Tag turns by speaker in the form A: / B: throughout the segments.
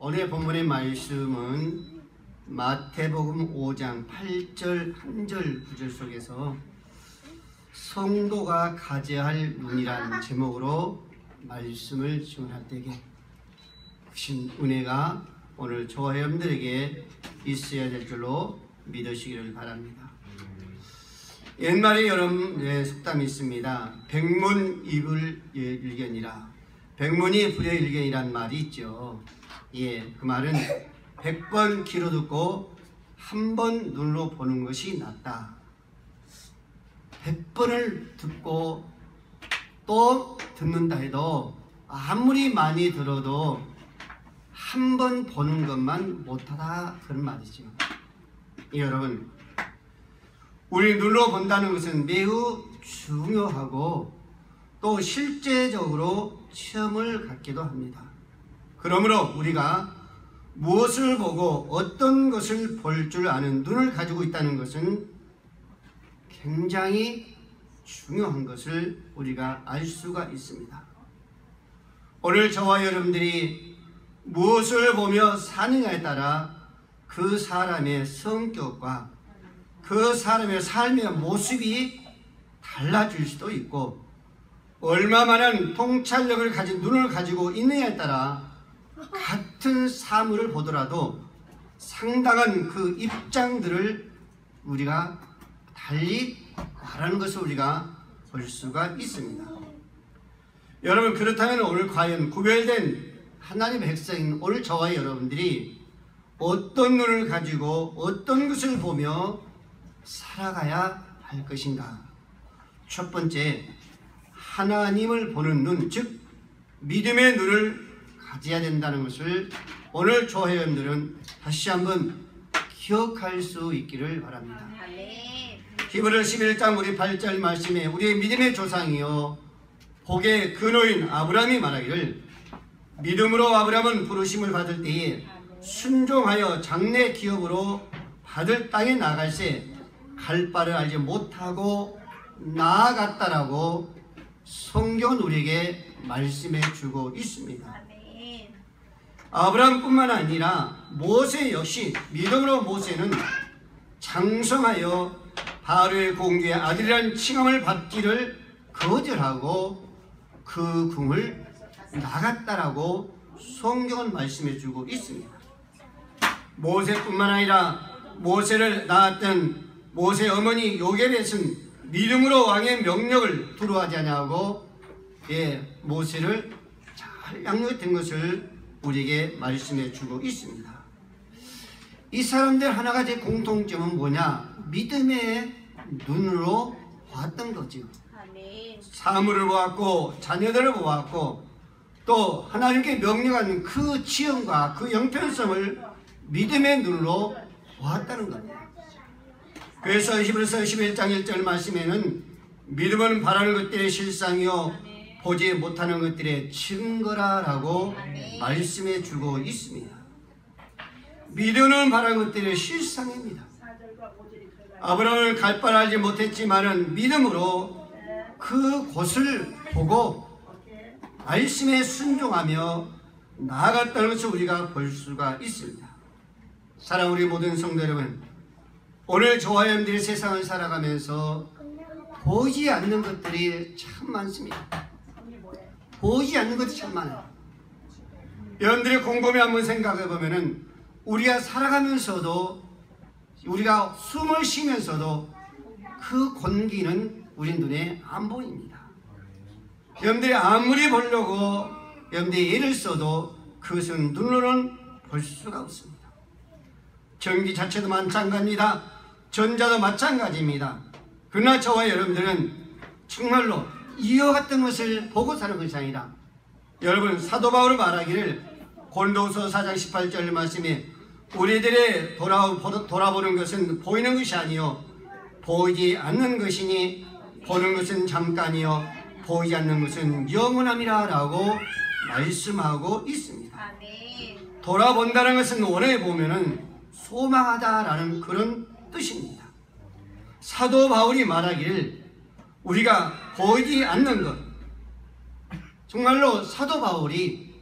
A: 오늘 본문의 말씀은 마태복음 5장 8절 1절 9절 속에서 성도가 가져야 할 눈이라는 제목으로 말씀을 지원할 때에 크신 은혜가 오늘 저와 여러분들에게 있어야 될 줄로 믿으시기를 바랍니다. 옛말에 여러분 속담이 있습니다. 백문이불일견이라. 백문이 불여일견이란 말이 있죠. 그 말은 100번 귀로 듣고 한 번 눈으로 보는 것이 낫다. 100번을 듣고 또 듣는다 해도 아무리 많이 들어도 한 번 보는 것만 못하다, 그런 말이죠. 여러분, 우리 눈으로 본다는 것은 매우 중요하고 또 실제적으로 체험을 갖기도 합니다. 그러므로 우리가 무엇을 보고 어떤 것을 볼 줄 아는 눈을 가지고 있다는 것은 굉장히 중요한 것을 우리가 알 수가 있습니다. 오늘 저와 여러분들이 무엇을 보며 사느냐에 따라 그 사람의 성격과 그 사람의 삶의 모습이 달라질 수도 있고, 얼마만한 통찰력을 가진 눈을 가지고 있느냐에 따라 같은 사물을 보더라도 상당한 그 입장들을 우리가 달리 말하는 것을 우리가 볼 수가 있습니다. 여러분, 그렇다면 오늘 과연 구별된 하나님의 백성인 오늘 저와 여러분들이 어떤 눈을 가지고 어떤 것을 보며 살아가야 할 것인가? 첫 번째, 하나님을 보는 눈, 즉 믿음의 눈을 가져야 된다는 것을 오늘 저와 여러분들은 다시 한번 기억할 수 있기를 바랍니다. 히브리서 11장 우리 8절 말씀에 우리의 믿음의 조상이요 복의 근호인 아브라함이 말하기를, 믿음으로 아브라함은 부르심을 받을 때에 순종하여 장래 기업으로 받을 땅에 나갈새 갈 바를 알지 못하고 나아갔다라고 성경은 우리에게 말씀해 주고 있습니다. 아브라함뿐만 아니라 모세 역시 믿음으로 모세는 장성하여 바로의 공주의 아들이라는 칭함을 받기를 거절하고 그 궁을 나갔다라고 성경은 말씀해 주고 있습니다. 모세뿐만 아니라 모세를 낳았던 모세 어머니 요게벳은 믿음으로 왕의 명령을 두려워하지 않냐고 모세를 잘 양육했던 것을 우리에게 말씀해 주고 있습니다. 이 사람들 하나가지 공통점은 뭐냐? 믿음의 눈으로 보았던 거죠. 사물을 보았고 자녀들을 보았고 또 하나님께 명령하는 그 지형과 그 형편성을 믿음의 눈으로 보았다는 겁니다. 그래서 히브리서 11장 1절 말씀에는 믿음은 바라는 것들의 실상이요 보지 못하는 것들의 증거라라고 말씀해 주고 있습니다. 믿음은 바라는 것들의 실상입니다. 아브라함을 갈 바를 알지 못했지만은 믿음으로 그 곳을 보고 말씀에 순종하며 나아갔다는 것을 우리가 볼 수가 있습니다. 사랑하는 우리 모든 성도 여러분, 오늘 저와 여러분들이 세상을 살아가면서 보이지 않는 것들이 참 많습니다. 보이지 않는 것이 참 많아요. 여러분들이 곰곰이 한번 생각해 보면은 우리가 살아가면서도 우리가 숨을 쉬면서도 그 공기는 우리 눈에 안 보입니다. 여러분들이 아무리 보려고 여러분들이 애를 써도 그것은 눈으로는 볼 수가 없습니다. 전기 자체도 마찬가지입니다. 전자도 마찬가지입니다. 그러나 저와 여러분들은 정말로 이와 같은 것을 보고 사는 것이 아니라, 여러분 사도 바울이 말하기를 고린도후서 4장 18절 말씀에 우리들의 돌아보는 것은 보이는 것이 아니요 보이지 않는 것이니 보는 것은 잠깐이요 보이지 않는 것은 영원함이라 라고 말씀하고 있습니다. 돌아본다는 것은 원어에 보면은 소망하다라는 그런 뜻입니다. 사도 바울이 말하기를 우리가 보이지 않는 것, 정말로 사도 바울이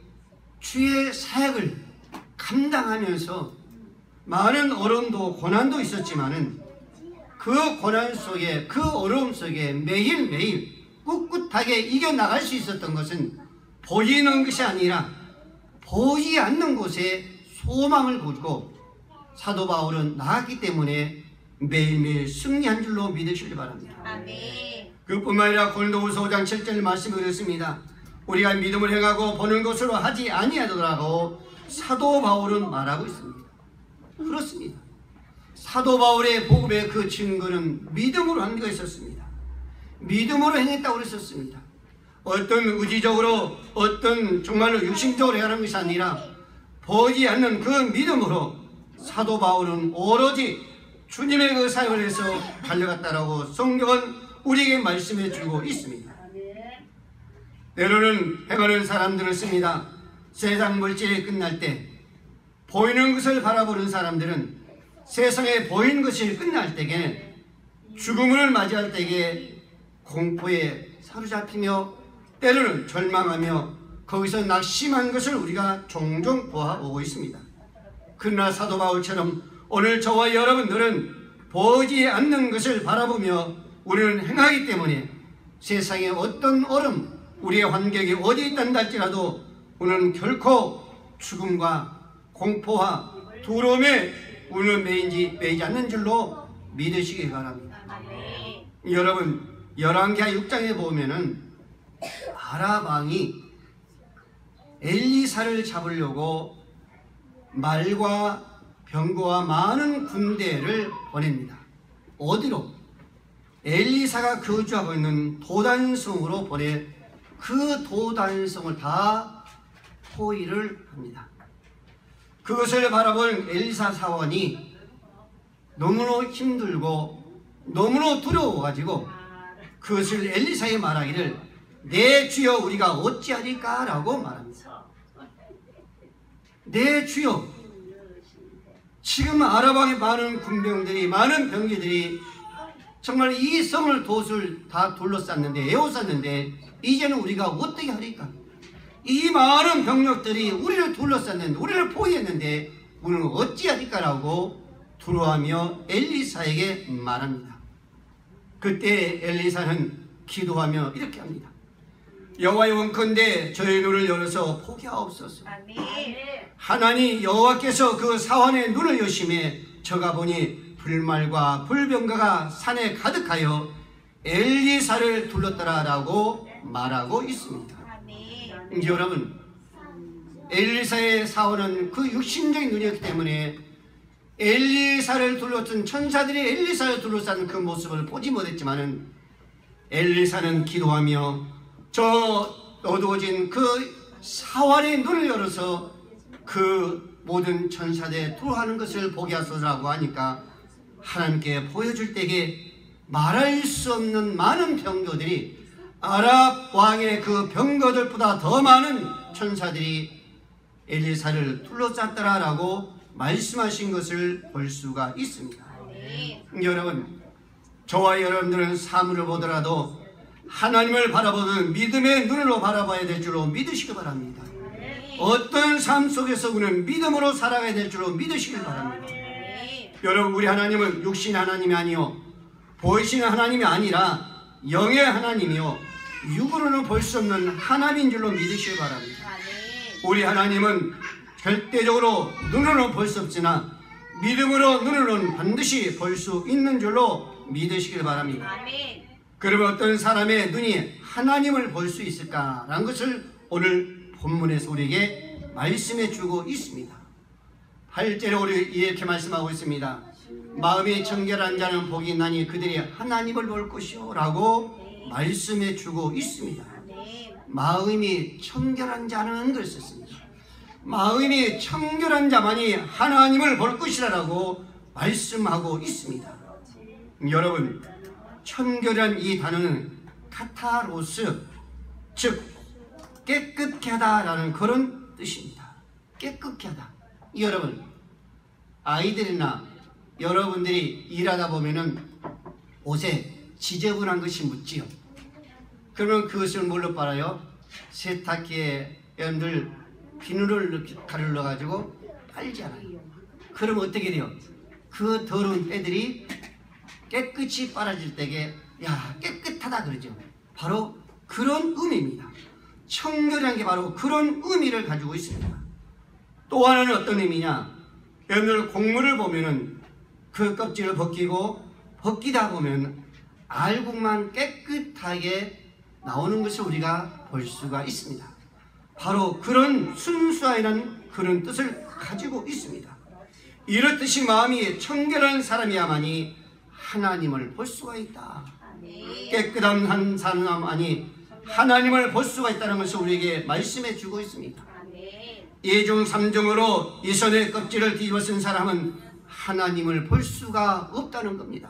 A: 주의 사역을 감당하면서 많은 어려움도 고난도 있었지만은 그 고난 속에, 그 어려움 속에 매일매일 꿋꿋하게 이겨나갈 수 있었던 것은 보이는 것이 아니라 보이지 않는 곳에 소망을 두고 사도 바울은 나았기 때문에 매일매일 승리한 줄로 믿으시기 바랍니다.
B: 아멘.
A: 그뿐만 아니라 고린도후서 5장 7절 말씀이 그렇습니다. 우리가 믿음을 행하고 보는 것으로 하지 아니하더라고 사도 바울은 말하고 있습니다. 그렇습니다. 사도 바울의 복음의 그 증거는 믿음으로 한 것이었습니다. 믿음으로 행했다고 그랬었습니다. 어떤 의지적으로 어떤 정말로 육신적으로 하는 것이 아니라 보이지 않는 그 믿음으로 사도 바울은 오로지 주님의 그 사역을 해서 달려갔다라고 성경은 우리에게 말씀해 주고 있습니다. 때로는 행하는 사람들을 씁니다. 세상 물질이 끝날 때 보이는 것을 바라보는 사람들은 세상에 보이는 것이 끝날 때에 죽음을 맞이할 때에 공포에 사로잡히며 때로는 절망하며 거기서 낙심한 것을 우리가 종종 보아오고 있습니다. 그러나 사도 바울처럼 오늘 저와 여러분들은 보이지 않는 것을 바라보며 우리는 행하기 때문에 세상에 어떤 얼음, 우리의 환경이 어디 있단다 할지라도 우리는 결코 죽음과 공포와 두려움에 우리는 매이지 않는 줄로 믿으시기 바랍니다. 여러분, 열왕기하 6장에 보면은 아랍 왕이 엘리사를 잡으려고 말과 병거와 많은 군대를 보냅니다. 어디로? 엘리사가 거주하고 있는 도단성으로 보내 그 도단성을 다 포위를 합니다. 그것을 바라본 엘리사 사원이 너무나 힘들고 너무나 두려워가지고 그것을 엘리사에 말하기를 내 주여 우리가 어찌하리까 라고 말합니다. 내 주여, 지금 아랍왕의 많은 군병들이, 많은 병기들이 정말 이 성을 돛을 다 둘러쌌는데, 에워쌌는데 이제는 우리가 어떻게 하리까? 이 많은 병력들이 우리를 둘러쌌는데, 우리를 포위했는데 우리는 어찌하리까 라고 두려워하며 엘리사에게 말합니다. 그때 엘리사는 기도하며 이렇게 합니다. 여호와의 원컨대 저의 눈을 열어서 포기하옵소서. 하나님 여호와께서 그 사환의 눈을 여심해 저가 보니 불말과 불병거가 산에 가득하여 엘리사를 둘렀더라라고 말하고 있습니다. 이제 여러분, 엘리사의 사원은 그 육신적인 눈이었기 때문에 엘리사를 둘렀던 천사들이 엘리사를 둘러싼 그 모습을 보지 못했지만은 엘리사는 기도하며 저 어두워진 그 사환의 눈을 열어서 그 모든 천사들이 투하는 것을 보게 하소서라고 하니까 하나님께 보여줄 때에 말할 수 없는 많은 병거들이 아랍 왕의 그 병거들보다 더 많은 천사들이 엘리사를 둘러쌌더라라고 말씀하신 것을 볼 수가 있습니다. 여러분, 저와 여러분들은 사물을 보더라도 하나님을 바라보는 믿음의 눈으로 바라봐야 될 줄로 믿으시기 바랍니다. 어떤 삶 속에서 우리는 믿음으로 살아가야 될 줄로 믿으시길 바랍니다. 여러분, 우리 하나님은 육신 하나님이 아니요 보이시는 하나님이 아니라 영의 하나님이요 육으로는 볼 수 없는 하나님인 줄로 믿으시기 바랍니다. 우리 하나님은 절대적으로 눈으로는 볼 수 없으나 믿음으로 눈으로는 반드시 볼 수 있는 줄로 믿으시길 바랍니다. 그러면 어떤 사람의 눈이 하나님을 볼 수 있을까라는 것을 오늘 본문에서 우리에게 말씀해 주고 있습니다. 8절에 우리 이렇게 말씀하고 있습니다. 마음이 청결한 자는 복이 있나니 그들이 하나님을 볼 것이요 라고 말씀해 주고 있습니다. 마음이 청결한 자는 그랬었습니다. 마음이 청결한 자만이 하나님을 볼 것이라고 말씀하고 있습니다. 여러분, 청결한 이 단어는 카타로스, 즉 깨끗게 하다라는 그런 뜻입니다. 깨끗게 하다. 여러분, 아이들이나 여러분들이 일하다 보면은 옷에 지저분한 것이 묻지요. 그러면 그것을 뭘로 빨아요? 세탁기에 여러분들 비누를 이렇게 가르러 가지고 빨지 않아요. 그럼 어떻게 돼요? 그 더러운 때들이 깨끗이 빨아질 때에 야 깨끗하다 그러죠. 바로 그런 의미입니다. 청결이라는 게 바로 그런 의미를 가지고 있습니다. 또 하나는 어떤 의미냐? 여러분들 곡물을 보면은 그 껍질을 벗기다 보면 알곡만 깨끗하게 나오는 것을 우리가 볼 수가 있습니다. 바로 그런 순수하이라는 그런 뜻을 가지고 있습니다. 이렇듯이 마음이 청결한 사람이야만이 하나님을 볼 수가 있다. 깨끗한 사람만이 하나님을 볼 수가 있다는 것을 우리에게 말씀해 주고 있습니다. 예중 3중으로 이 손의 껍질을 뒤집어 쓴 사람은 하나님을 볼 수가 없다는 겁니다.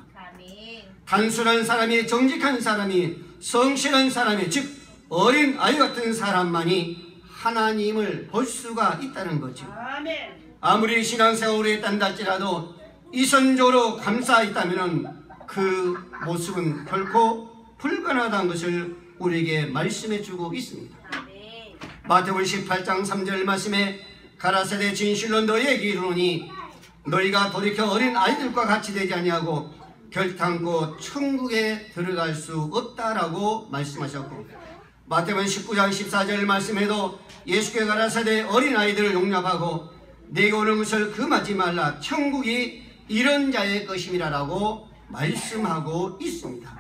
A: 단순한 사람이, 정직한 사람이, 성실한 사람이, 즉 어린 아이 같은 사람만이 하나님을 볼 수가 있다는 거죠. 아무리 신앙생활을 했단다 할지라도 이선적으로 감사했다면 그 모습은 결코 불가능하다는 것을 우리에게 말씀해 주고 있습니다. 마태복음 18장 3절 말씀에 가라사대 진실로 너희에게 이르노니 너희가 돌이켜 어린 아이들과 같이 되지 아니하고 결탄코 천국에 들어갈 수 없다라고 말씀하셨고, 마태복음 19장 14절 말씀에도 예수께서 가라사대 어린 아이들을 용납하고 내게 오는 것을 금하지 말라 천국이 이런 자의 것임이라라고 말씀하고 있습니다.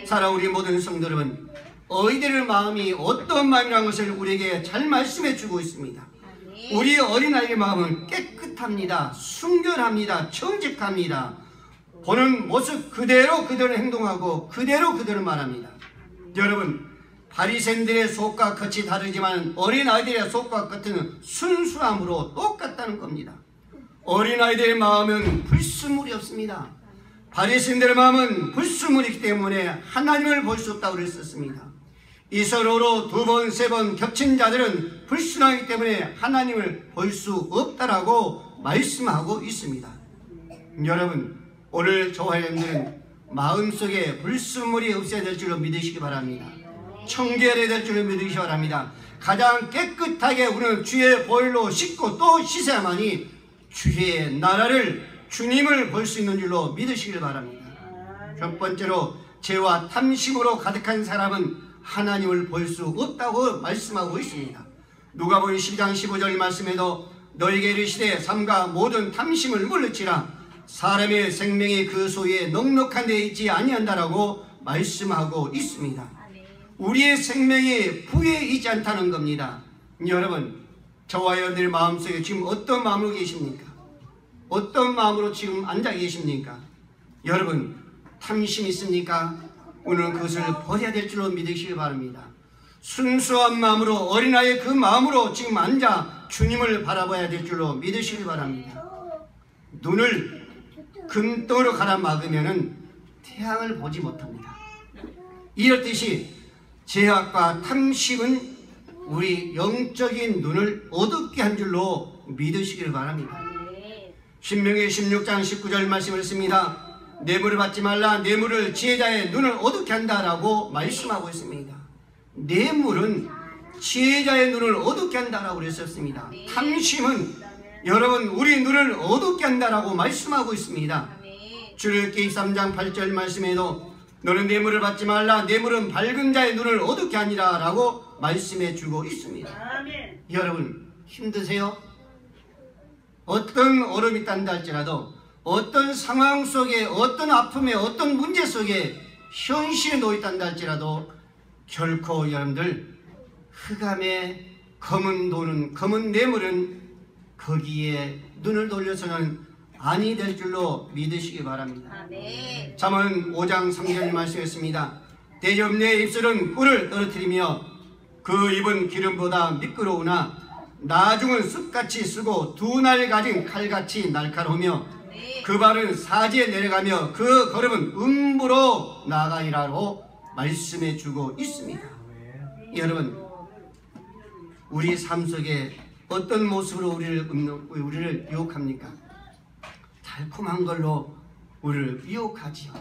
A: 사랑 우리 모든 성도 여러분, 어린이들 마음이 어떤 마음이라는 것을 우리에게 잘 말씀해 주고 있습니다. 우리 어린아이의 마음은 깨끗합니다. 순결합니다. 정직합니다. 보는 모습 그대로 행동하고 그대로 말합니다. 여러분, 바리새인들의 속과 끝이 다르지만 어린아이들의 속과 끝은 순수함으로 똑같다는 겁니다. 어린아이들의 마음은 불순물이 없습니다. 바리새인들의 마음은 불순물이기 때문에 하나님을 볼 수 없다고 그랬었습니다. 이 서로로 두 번, 세 번 겹친 자들은 불순하기 때문에 하나님을 볼 수 없다라고 말씀하고 있습니다. 여러분, 오늘 저와 여러분들은 마음속에 불순물이 없어야 될 줄로 믿으시기 바랍니다. 청결해야 될 줄로 믿으시기 바랍니다. 가장 깨끗하게 우리는 주의 보혈로 씻고 또 씻어야만이 주의 나라를, 주님을 볼 수 있는 줄로 믿으시길 바랍니다. 첫 번째로 죄와 탐심으로 가득한 사람은 하나님을 볼 수 없다고 말씀하고 있습니다. 누가복음 12장 15절 말씀에도 너희에게 이르시되 삼가 모든 탐심을 물리치라 사람의 생명이 그 소유에 넉넉한 데 있지 아니한다라고 말씀하고 있습니다. 우리의 생명이 부에 있지 않다는 겁니다. 여러분, 저와 여러분들 마음속에 지금 어떤 마음으로 계십니까? 어떤 마음으로 지금 앉아 계십니까? 여러분, 탐심 있습니까? 오늘 그것을 버려야 될 줄로 믿으시기 바랍니다. 순수한 마음으로, 어린아이의 그 마음으로 지금 앉아 주님을 바라봐야 될 줄로 믿으시기 바랍니다. 눈을 금덩으로 갈아 막으면 태양을 보지 못합니다. 이렇듯이 죄악과 탐심은 우리 영적인 눈을 어둡게 한 줄로 믿으시길 바랍니다. 신명기 16장 19절 말씀을 씁니다. 뇌물을 받지 말라. 뇌물을 지혜자의 눈을 어둡게 한다라고 말씀하고 있습니다. 뇌물은 지혜자의 눈을 어둡게 한다라고 그랬었습니다. 탐심은 여러분 우리 눈을 어둡게 한다라고 말씀하고 있습니다. 출애굽기 23장 8절 말씀에도 너는 뇌물을 받지 말라. 뇌물은 밝은 자의 눈을 어둡게 하니라 라고 말씀해 주고 있습니다. 여러분, 힘드세요? 어떤 어려움이 있단다 할지라도, 어떤 상황 속에, 어떤 아픔에, 어떤 문제 속에 현실에 놓여있단다 할지라도 결코 여러분들 흑암의 검은 뇌물은 거기에 눈을 돌려서는 아니 될 줄로 믿으시기 바랍니다. 잠언 5장 3절 말씀했습니다. 대접의 입술은 꿀을 떨어뜨리며 그 입은 기름보다 미끄러우나 나중은 습같이 쓰고 두 날 가진 칼같이 날카로우며 그 발은 사지에 내려가며 그 걸음은 음부로 나가리라고 말씀해 주고 있습니다. 여러분, 우리 삶 속에 어떤 모습으로 우리를 유혹합니까? 달콤한 걸로 우리를 유혹하지요.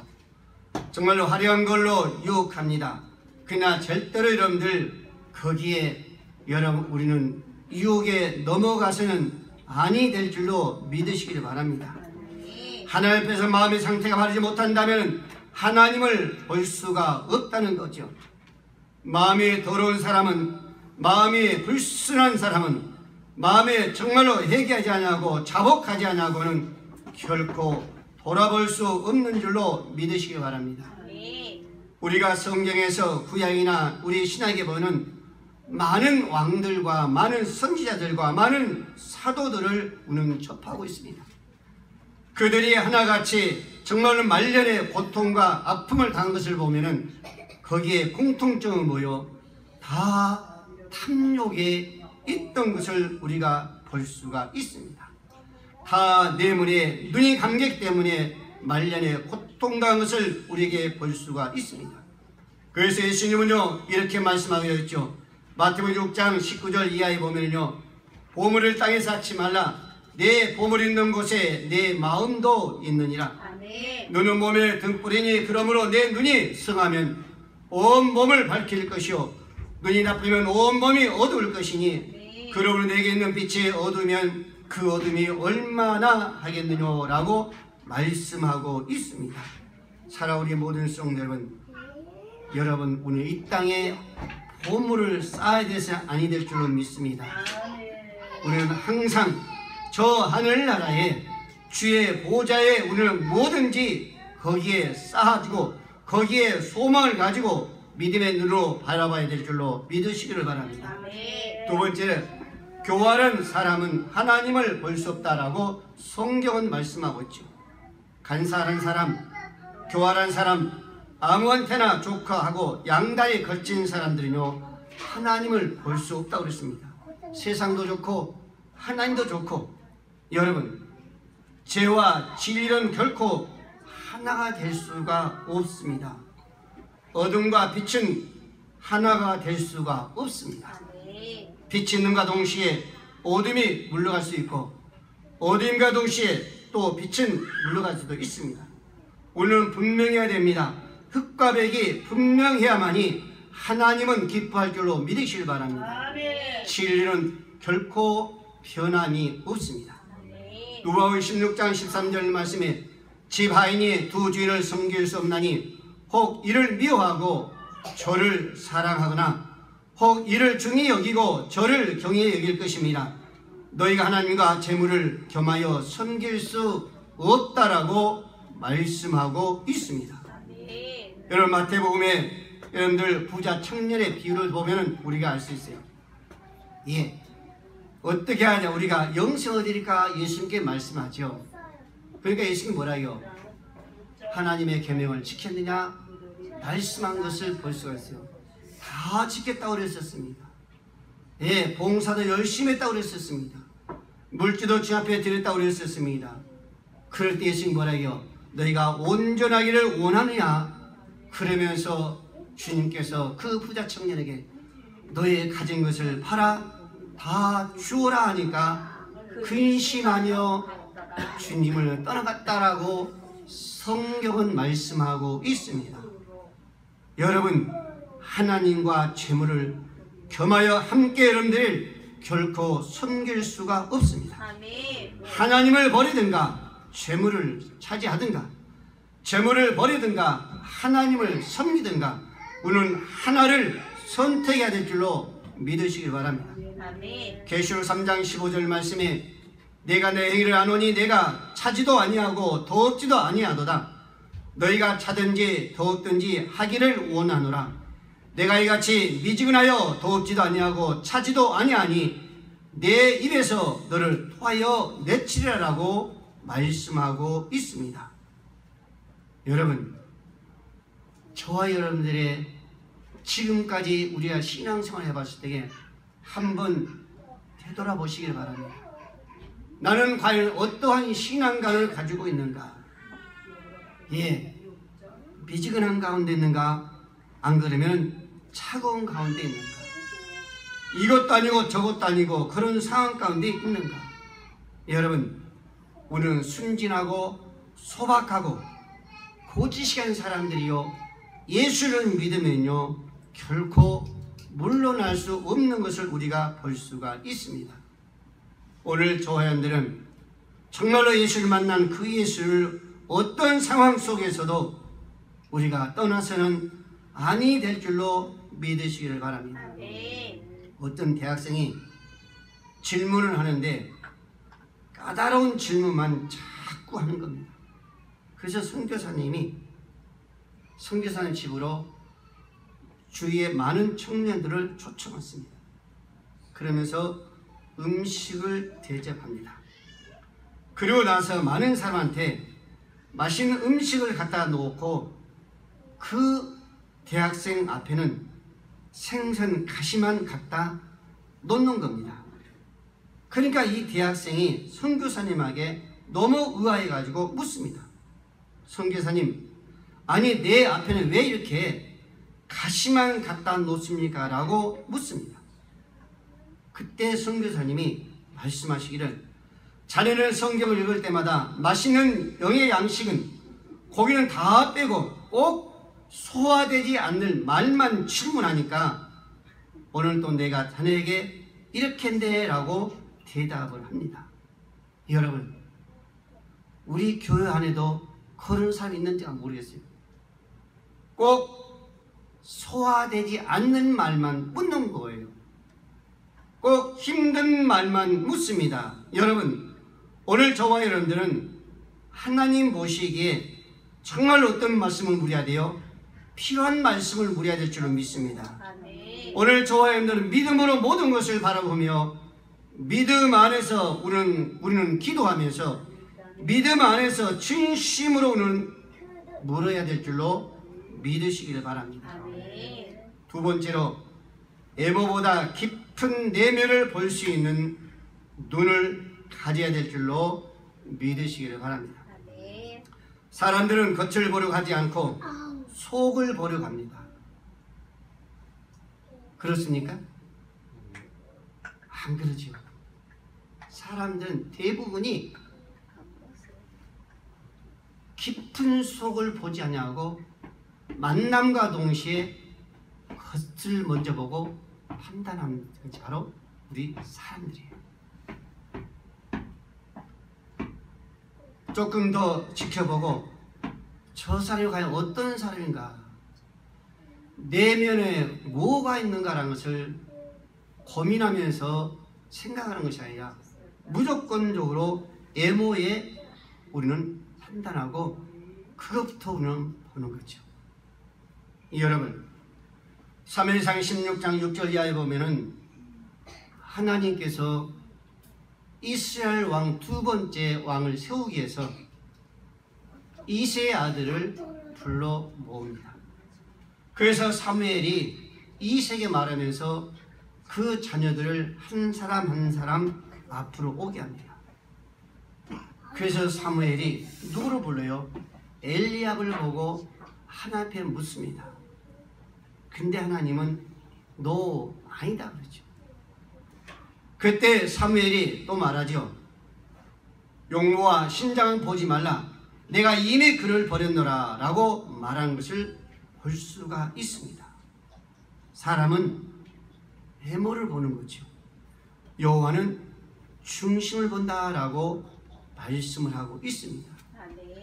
A: 정말로 화려한 걸로 유혹합니다. 그러나 절대로 여러분들 거기에 우리는 유혹에 넘어가서는 아니 될 줄로 믿으시기를 바랍니다. 하나님 앞에서 마음의 상태가 바르지 못한다면 하나님을 볼 수가 없다는 거죠. 마음이 더러운 사람은, 마음이 불순한 사람은, 마음에 정말로 회개하지 않고 자복하지 않고는 결코 돌아볼 수 없는 줄로 믿으시기 바랍니다. 우리가 성경에서 구약이나 우리 신약에 보는 많은 왕들과 많은 선지자들과 많은 사도들을 우리는 접하고 있습니다. 그들이 하나같이 정말로 말년의 고통과 아픔을 당한 것을 보면은 거기에 공통점은 뭐요? 다 탐욕에 있던 것을 우리가 볼 수가 있습니다. 다 뇌물에 눈이 감기 때문에 말년에 고통당한 것을 우리에게 볼 수가 있습니다. 그래서 예수님은요 이렇게 말씀하고 있죠. 마태복음 6장 19절 이하에 보면요, 보물을 땅에 쌓지 말라. 내 보물 있는 곳에 내 마음도 있느니라. 아멘. 눈은 몸의 등불이니 그러므로 내 눈이 성하면 온 몸을 밝힐 것이요 눈이 나쁘면 온 몸이 어두울 것이니 그러므로 내게 있는 빛이 어두우면 그 어둠이 얼마나 하겠느냐라고 말씀하고 있습니다. 살아오리 모든 성도 여러분, 오늘 이 땅에 보물을 쌓아야 돼서 아니 될 줄로 믿습니다. 우리는 항상 저 하늘나라에 주의 보좌에 우리는 뭐든지 거기에 쌓아주고 거기에 소망을 가지고 믿음의 눈으로 바라봐야 될 줄로 믿으시기를 바랍니다. 두 번째, 교활한 사람은 하나님을 볼 수 없다라고 성경은 말씀하고 있죠. 간사한 사람, 교활한 사람, 아무한테나 조카하고 양다리에 걸친 사람들은요 하나님을 볼 수 없다고 그랬습니다. 세상도 좋고 하나님도 좋고, 여러분 죄와 진리는 결코 하나가 될 수가 없습니다. 어둠과 빛은 하나가 될 수가 없습니다. 빛이 있는가 동시에 어둠이 물러갈 수 있고 어둠과 동시에 또 빛은 물러갈 수도 있습니다. 오늘은 분명해야 됩니다. 흙과 백이 분명해야만이 하나님은 기뻐할 줄로 믿으시길 바랍니다. 진리는 결코 변함이 없습니다. 누가복음 16장 13절 말씀에 집 하인이 두 주인을 섬길 수 없나니 혹 이를 미워하고 저를 사랑하거나 혹 이를 중히 여기고 저를 경히 여길 것입니다. 너희가 하나님과 재물을 겸하여 섬길 수 없다라고 말씀하고 있습니다. 여러분 마태복음에 여러분들 부자 청년의 비유를 보면 우리가 알 수 있어요. 예, 어떻게 하냐, 우리가 영생 얻으리까 예수님께 말씀하죠. 그러니까 예수님이 뭐라요? 하나님의 계명을 지켰느냐? 말씀한 것을 볼 수가 있어요. 다 지켰다고 그랬었습니다. 예, 봉사도 열심히 했다고 그랬었습니다. 물질도 주 앞에 드렸다고 그랬었습니다. 그럴 때 예수님이 뭐라요? 너희가 온전하기를 원하느냐? 그러면서 주님께서 그 부자 청년에게 너의 가진 것을 팔아 다 주어라 하니까 근심하며 주님을 떠나갔다라고 성경은 말씀하고 있습니다. 여러분, 하나님과 재물을 겸하여 함께 여러분들 결코 섬길 수가 없습니다. 하나님을 버리든가 재물을 차지하든가, 재물을 버리든가 하나님을 섬기든가, 우리는 하나를 선택해야 될 줄로 믿으시기 바랍니다. 계시록 3장 15절 말씀에 내가 내 행위를 아노니 내가 차지도 아니하고 더없지도 아니하도다. 너희가 차든지 더없든지 하기를 원하노라. 내가 이같이 미지근하여 더없지도 아니하고 차지도 아니하니 내 입에서 너를 토하여 내치리라라고 말씀하고 있습니다. 여러분, 저와 여러분들의 지금까지 우리가 신앙생활 해봤을 때 한번 되돌아보시길 바랍니다. 나는 과연 어떠한 신앙관을 가지고 있는가? 예, 미지근한 가운데 있는가? 안 그러면 차가운 가운데 있는가? 이것도 아니고 저것도 아니고 그런 상황 가운데 있는가? 여러분, 우리는 순진하고 소박하고 고지식한 사람들이요, 예수를 믿으면요 결코 물러날 수 없는 것을 우리가 볼 수가 있습니다. 오늘 조화연들은 정말로 예수를 만난 그 예수를 어떤 상황 속에서도 우리가 떠나서는 아니 될 줄로 믿으시기를 바랍니다. 어떤 대학생이 질문을 하는데 까다로운 질문만 자꾸 하는 겁니다. 그래서 선교사님 집으로 주위의 많은 청년들을 초청했습니다. 그러면서 음식을 대접합니다. 그리고 나서 많은 사람한테 맛있는 음식을 갖다 놓고 그 대학생 앞에는 생선 가시만 갖다 놓는 겁니다. 그러니까 이 대학생이 선교사님에게 너무 의아해가지고 묻습니다. 선교사님, 아니 내 앞에는 왜 이렇게 가시만 갖다 놓습니까? 라고 묻습니다. 그때 선교사님이 말씀하시기를, 자네는 성경을 읽을 때마다 맛있는 영의 양식은 고기는 다 빼고 꼭 소화되지 않는 말만 질문하니까 오늘 또 내가 자네에게 이렇게 한대 라고 대답을 합니다. 여러분, 우리 교회 안에도 그런 사람이 있는지가 모르겠어요. 꼭 소화되지 않는 말만 묻는 거예요. 꼭 힘든 말만 묻습니다. 여러분, 오늘 저와 여러분들은 하나님 보시기에 정말 어떤 말씀을 물어야 돼요? 필요한 말씀을 물어야 될 줄로 믿습니다. 오늘 저와 여러분들은 믿음으로 모든 것을 바라보며 믿음 안에서 우리는 기도하면서 믿음 안에서 진심으로 우리는 물어야 될 줄로 믿으시기를 바랍니다. 두 번째로, 애모보다 깊은 내면을 볼 수 있는 눈을 가져야 될 줄로 믿으시기를 바랍니다. 사람들은 겉을 보려고 하지 않고 속을 보려고 합니다. 그렇습니까? 안 그러죠. 사람들은 대부분이 깊은 속을 보지 않냐고 만남과 동시에 겉을 먼저 보고 판단하는 것이 바로 우리 사람들이에요. 조금 더 지켜보고 저 사람이 과연 어떤 사람인가, 내면에 뭐가 있는가라는 것을 고민하면서 생각하는 것이 아니라 무조건적으로 애모에 우리는 판단하고 그것부터 우리는 보는 거죠. 여러분, 사무엘상 16장 6절 이하에 보면은 하나님께서 이스라엘 왕 두 번째 왕을 세우기 위해서 이새의 아들을 불러 모읍니다. 그래서 사무엘이 이새에게 말하면서 그 자녀들을 한 사람 한 사람 앞으로 오게 합니다. 그래서 사무엘이 누구를 불러요? 엘리압을 보고 하나님 앞에 묻습니다. 근데 하나님은 너 아니다 그러죠. 그때 사무엘이 또 말하죠. 용모와 신장은 보지 말라. 내가 이미 그를 버렸노라 라고 말하는 것을 볼 수가 있습니다. 사람은 외모를 보는 거죠. 여호와는 중심을 본다라고 말씀을 하고 있습니다.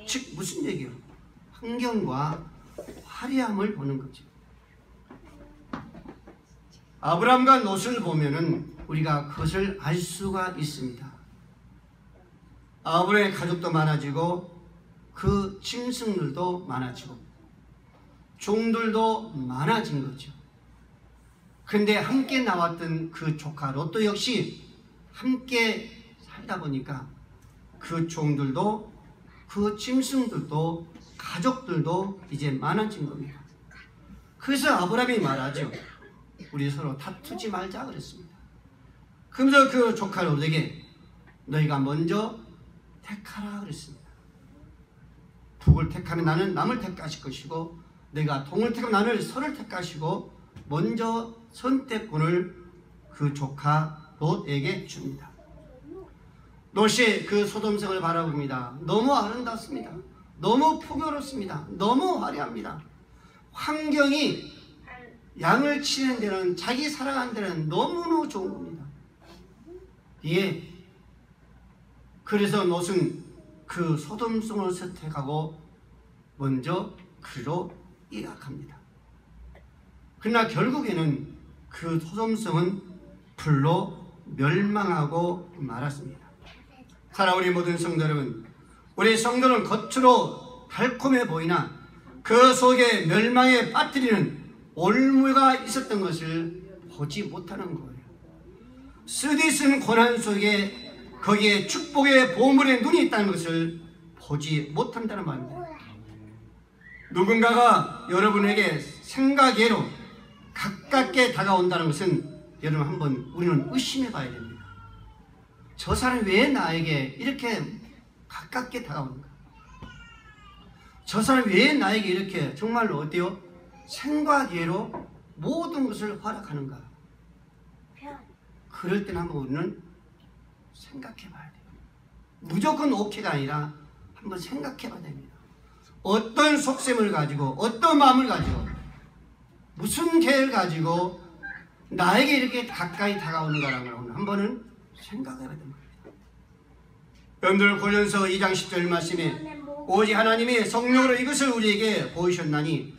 A: 즉 무슨 얘기요? 환경과 화려함을 보는 거죠. 아브람과 롯을 보면은 우리가 그것을 알 수가 있습니다. 아브람의 가족도 많아지고 그 짐승들도 많아지고 종들도 많아진 거죠. 근데 함께 나왔던 그 조카 롯도 역시 함께 살다 보니까 그 종들도 그 짐승들도 가족들도 이제 많아진 겁니다. 그래서 아브라함이 말하죠. 우리 서로 다투지 말자 그랬습니다. 그러면서 그 조카 롯에게 너희가 먼저 택하라 그랬습니다. 북을 택하면 나는 남을 택하실 것이고 내가 동을 택하면 나는 서를 택하시고 먼저 선택권을 그 조카 롯에게 줍니다. 롯이 그 소돔성을 바라봅니다. 너무 아름답습니다. 너무 풍요롭습니다. 너무 화려합니다. 환경이 양을 치는 데는 자기 살아가는 데는 너무너무 좋은 겁니다. 예, 그래서 롯은 그 소돔성을 선택하고 먼저 그로 이락합니다. 그러나 결국에는 그 소돔성은 불로 멸망하고 말았습니다. 사랑하는 우리 모든 성도 여러분, 우리 성도는 겉으로 달콤해 보이나 그 속에 멸망에 빠뜨리는 올무가 있었던 것을 보지 못하는 거예요. 쓰디쓴 고난 속에 거기에 축복의 보물의 눈이 있다는 것을 보지 못한다는 말입니다. 누군가가 여러분에게 생각외로 가깝게 다가온다는 것은 여러분 한번 우리는 의심해 봐야 됩니다. 저 사람이 왜 나에게 이렇게 가깝게 다가오는가? 저 사람이 왜 나에게 이렇게 정말로 어때요? 생각외로 모든 것을 허락하는가? 그럴 때는 한번 우리는 생각해 봐야 돼요. 무조건 오케이가 아니라 한번 생각해 봐야 됩니다. 어떤 속셈을 가지고, 어떤 마음을 가지고, 무슨 계획을 가지고 나에게 이렇게 가까이 다가오는가라는 걸 한 번은 생각해 봐야 됩니다. 여러분들 고린도서 2장 10절 말씀에 오직 하나님이 성령으로 이것을 우리에게 보이셨나니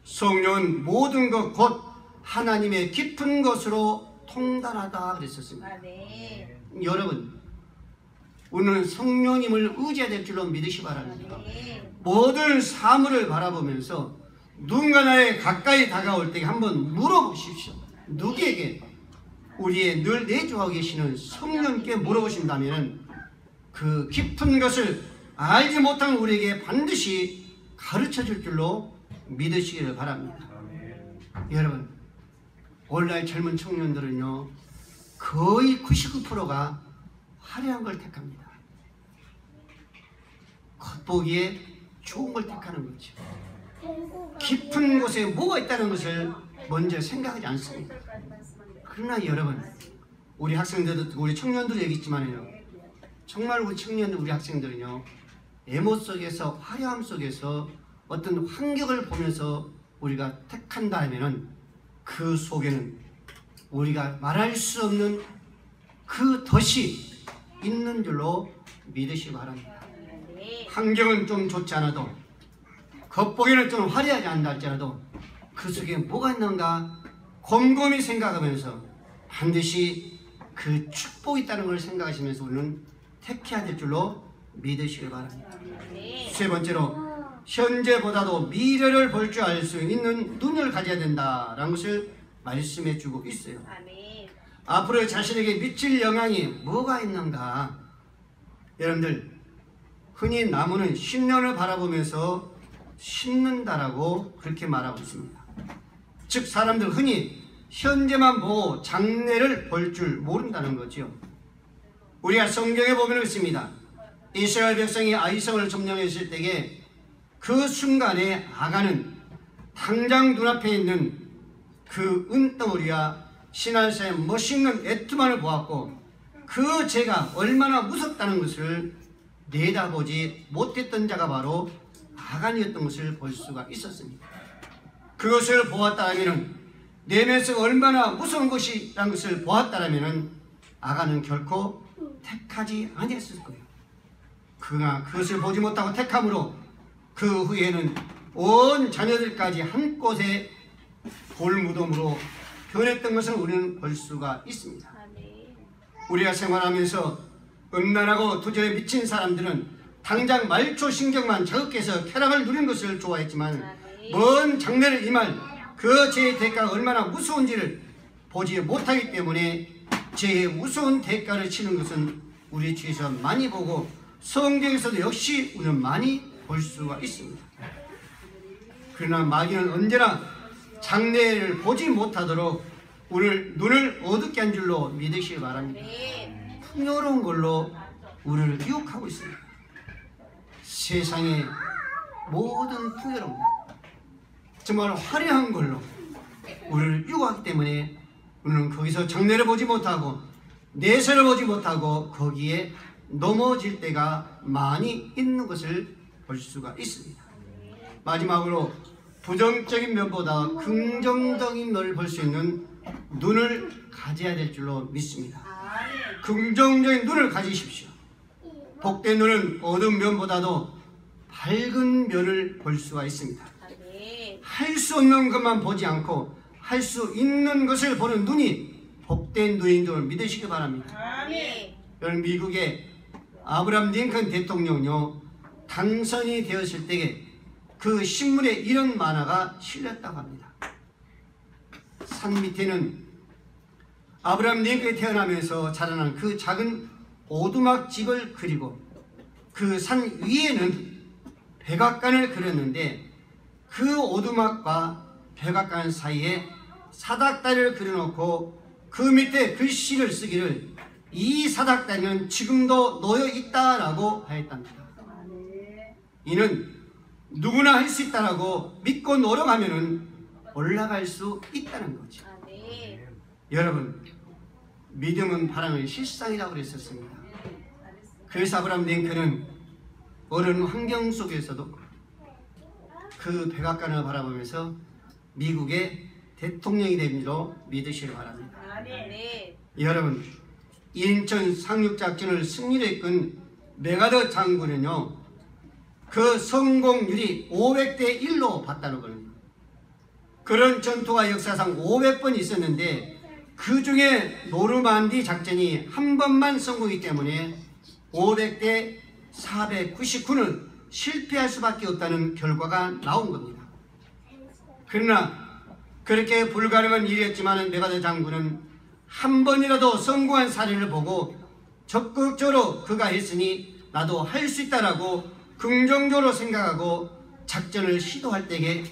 A: 성령은 모든 것 곧 하나님의 깊은 것으로 통달하다 그랬었습니다. 여러분, 우리는 성령님을 의지해야 될 줄로 믿으시 바랍니다. 모든 사물을 바라보면서 누군가 나에 가까이 다가올 때 한번 물어보십시오. 누구에게? 우리의 늘 내주하고 계시는 성령께 물어보신다면 그 깊은 것을 알지 못한 우리에게 반드시 가르쳐 줄 줄로 믿으시기를 바랍니다. 여러분, 오늘날 젊은 청년들은요 거의 99%가 화려한 걸 택합니다. 겉보기에 좋은 걸 택하는 거죠. 깊은 곳에 뭐가 있다는 것을 먼저 생각하지 않습니다. 그러나 여러분, 우리 학생들도 우리 청년들 얘기했지만요, 정말 우리 청년들 우리 학생들은요 애모 속에서 화려함 속에서 어떤 환경을 보면서 우리가 택한다 하면은 그 속에는 우리가 말할 수 없는 그 덫이 있는 줄로 믿으시기 바랍니다. 환경은 좀 좋지 않아도, 겉보기는 좀 화려하지 않다 할지라도 그 속에 뭐가 있는가 곰곰이 생각하면서 반드시 그 축복이 있다는 걸 생각하시면서 우리는 택해야 될 줄로 믿으시기 바랍니다. 세 번째로, 현재보다도 미래를 볼 줄 알 수 있는 눈을 가져야 된다라는 것을 말씀해 주고 있어요. 앞으로 자신에게 미칠 영향이 뭐가 있는가? 여러분들, 흔히 나무는 10년을 바라보면서 심는다라고 그렇게 말하고 있습니다. 즉 사람들 흔히 현재만 보고 장래를 볼 줄 모른다는 거죠. 우리가 성경에 보면 있습니다. 이스라엘 백성이 아이성을 점령했을 때에 그 순간에 아간은 당장 눈앞에 있는 그 은덩어리와 신할사의 멋있는 애투만을 보았고 그 죄가 얼마나 무섭다는 것을 내다보지 못했던 자가 바로 아간이었던 것을 볼 수가 있었습니다. 그것을 보았다면 내면서 얼마나 무서운 것이라는 것을 보았다면 아간은 결코 택하지 아니했을 거예요. 그러나 그것을 보지 못하고 택함으로 그 후에는 온 자녀들까지 한 곳에 돌무덤으로 변했던 것을 우리는 볼 수가 있습니다. 우리가 생활하면서 음란하고 도전에 미친 사람들은 당장 말초 신경만 자극해서 쾌락을 누리는 것을 좋아했지만 먼 장래를 임할 그 죄의 대가가 얼마나 무서운지를 보지 못하기 때문에 죄의 무서운 대가를 치는 것은 우리 주위에서 많이 보고 성경에서도 역시 우리는 많이 볼 수가 있습니다. 그러나 마귀는 언제나 장래를 보지 못하도록 우리를 눈을 어둡게 한 줄로 믿으시기 바랍니다. 풍요로운 걸로 우리를 유혹하고 있습니다. 세상의 모든 풍요로움, 정말 화려한 걸로 우리를 유혹하기 때문에 우리는 거기서 장래를 보지 못하고 내세를 보지 못하고 거기에 넘어질 때가 많이 있는 것을 볼 수가 있습니다. 마지막으로 부정적인 면보다 긍정적인 면을 볼 수 있는 눈을 가져야 될 줄로 믿습니다. 긍정적인 눈을 가지십시오. 복된 눈은 어두운 면보다도 밝은 면을 볼 수가 있습니다. 할 수 없는 것만 보지 않고 할 수 있는 것을 보는 눈이 복된 눈인 줄 믿으시기 바랍니다. 여러분, 미국의 아브라함 링컨 대통령요, 당선이 되었을 때에 그 신문에 이런 만화가 실렸다고 합니다. 산 밑에는 아브라함 링컨이 태어나면서 자라난 그 작은 오두막 집을 그리고 그 산 위에는 백악관을 그렸는데 그 오두막과 백악관 사이에 사닥다리를 그려놓고 그 밑에 글씨를 쓰기를 이 사닥다리는 지금도 놓여 있다라고 하였답니다. 이는 누구나 할 수 있다라고 믿고 노력하면 올라갈 수 있다는 거죠. 여러분, 믿음은 바람의 실상이라고 그랬었습니다. 그래서 아브라함 링컨은 어려운 환경 속에서도 그 백악관을 바라보면서 미국의 대통령이 된 줄로 믿으시기 바랍니다. 여러분, 인천 상륙작전을 승리로 이끈 메가더 장군은요, 그 성공률이 500대 1로 봤다는 거예요. 그런 전투가 역사상 500번 있었는데 그 중에 노르만디 작전이 한 번만 성공이기 때문에 500대 499는 실패할 수밖에 없다는 결과가 나온 겁니다. 그러나 그렇게 불가능한 일이었지만 메가더 장군은 한 번이라도 성공한 사례를 보고 적극적으로 그가 했으니 나도 할 수 있다라고 긍정적으로 생각하고 작전을 시도할 때에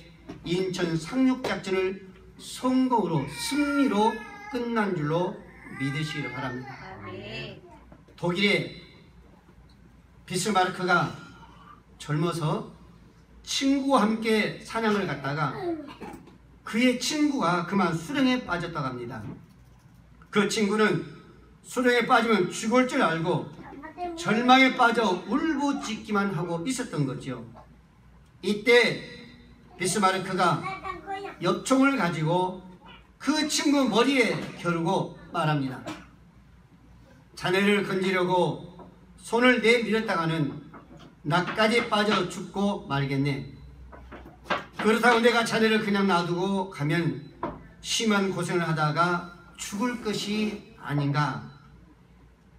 A: 인천 상륙작전을 성공으로 승리로 끝난 줄로 믿으시기 바랍니다. 독일의 비스마르크가 젊어서 친구와 함께 사냥을 갔다가 그의 친구가 그만 수령에 빠졌다고 합니다. 그 친구는 수령에 빠지면 죽을 줄 알고 절망에 빠져 울부짖기만 하고 있었던 거죠. 이때 비스마르크가 엽총을 가지고 그 친구 머리에 겨루고 말합니다. 자네를 건지려고 손을 내밀었다가는 나까지 빠져 죽고 말겠네. 그렇다고 내가 자네를 그냥 놔두고 가면 심한 고생을 하다가 죽을 것이 아닌가.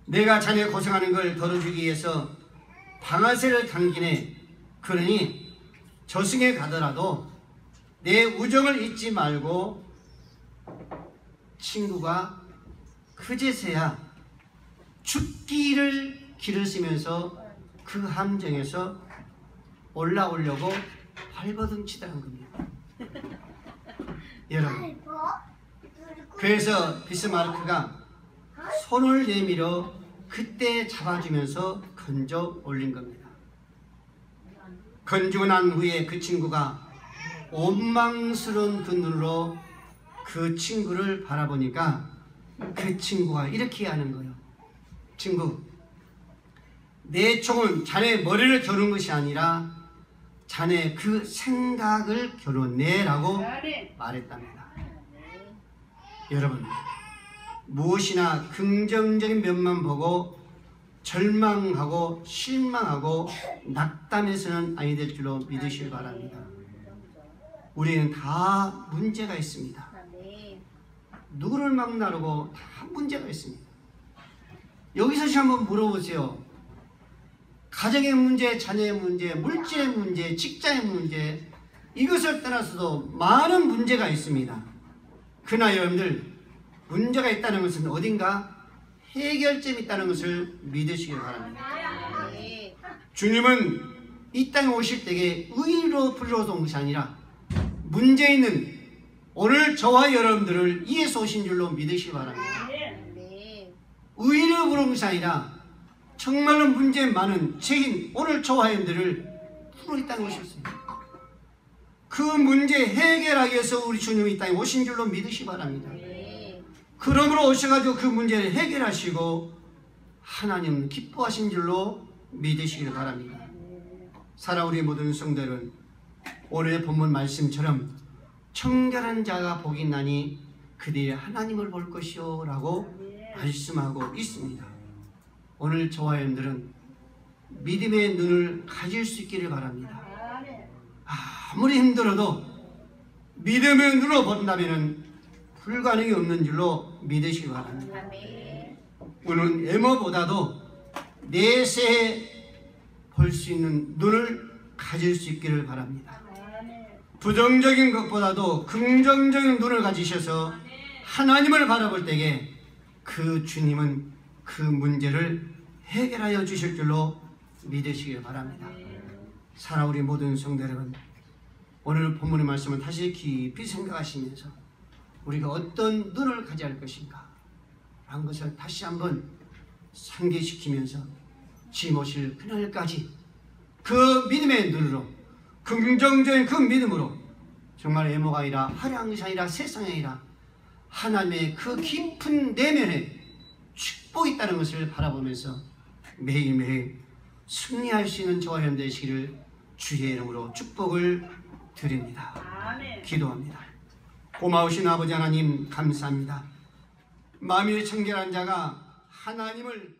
A: 내가 자네 고생하는 걸 덜어주기 위해서 방아쇠를 당기네. 그러니 저승에 가더라도 내 우정을 잊지 말고. 친구가 그제서야 죽기를 길을 쓰면서 그 함정에서 올라오려고 발버둥치더란 겁니다. 여러분, 그래서 비스마르크가 손을 내밀어 그때 잡아주면서 건져 올린 겁니다. 건지고 난 후에 그 친구가 원망스러운 그 눈으로 그 친구를 바라보니까 그 친구가 이렇게 하는 거예요. 친구, 내 총은 자네 머리를 겨눈 것이 아니라 자네 그 생각을 겨눴네 라고 말했답니다. 여러분, 무엇이나 긍정적인 면만 보고 절망하고 실망하고 낙담해서는 아니 될 줄로 믿으시기 바랍니다. 우리는 다 문제가 있습니다. 누구를 막나르고 다 문제가 있습니다. 여기서 한번 물어보세요. 가정의 문제, 자녀의 문제, 물질의 문제, 직장의 문제, 이것을 떠나서도 많은 문제가 있습니다. 그러나 여러분들, 문제가 있다는 것은 어딘가 해결점이 있다는 것을 믿으시기 바랍니다. 주님은 이 땅에 오실 때에 의인으로 불러서 온 것이 아니라 문제 있는 오늘 저와 여러분들을 위해서 오신 줄로 믿으시기 바랍니다. 의인으로 부른 것이 아니라 정말로 문제 많은 죄인 오늘 저와 여러분들을 풀어 이 땅에 오셨습니다. 그 문제 해결하기 위해서 우리 주님이 이 땅에 오신 줄로 믿으시기 바랍니다. 그러므로 오셔가지고 그 문제를 해결하시고 하나님은 기뻐하신 줄로 믿으시길 바랍니다. 사랑 우리 모든 성도들은 오늘의 본문 말씀처럼 청결한 자가 복이 있나니 그들이 하나님을 볼 것이요 라고 말씀하고 있습니다. 오늘 저와 여러분들은 믿음의 눈을 가질 수 있기를 바랍니다. 아무리 힘들어도 믿음의 눈으로 본다면 불가능이 없는 줄로 믿으시기 바랍니다. 오늘 에모보다도 내세에 볼 수 있는 눈을 가질 수 있기를 바랍니다. 부정적인 것보다도 긍정적인 눈을 가지셔서 하나님을 바라볼 때에 그 주님은 그 문제를 해결하여 주실 줄로 믿으시길 바랍니다. 사랑 우리 모든 성도 여러분, 오늘 본문의 말씀을 다시 깊이 생각하시면서 우리가 어떤 눈을 가져야 할 것인가 라는 것을 다시 한번 상기시키면서 짐 오실 그날까지 그 믿음의 눈으로, 긍정적인 그 믿음으로 정말 애모가 아니라 화려한 것이 아니라 세상이 아니라 하나님의 그 깊은 내면에 축복이 있다는 것을 바라보면서 매일매일 승리할 수 있는 저와 여러분 되시기를 주의 이름으로 축복을 드립니다. 기도합니다. 고마우신 아버지 하나님 감사합니다. 마음이 청결한 자가 하나님을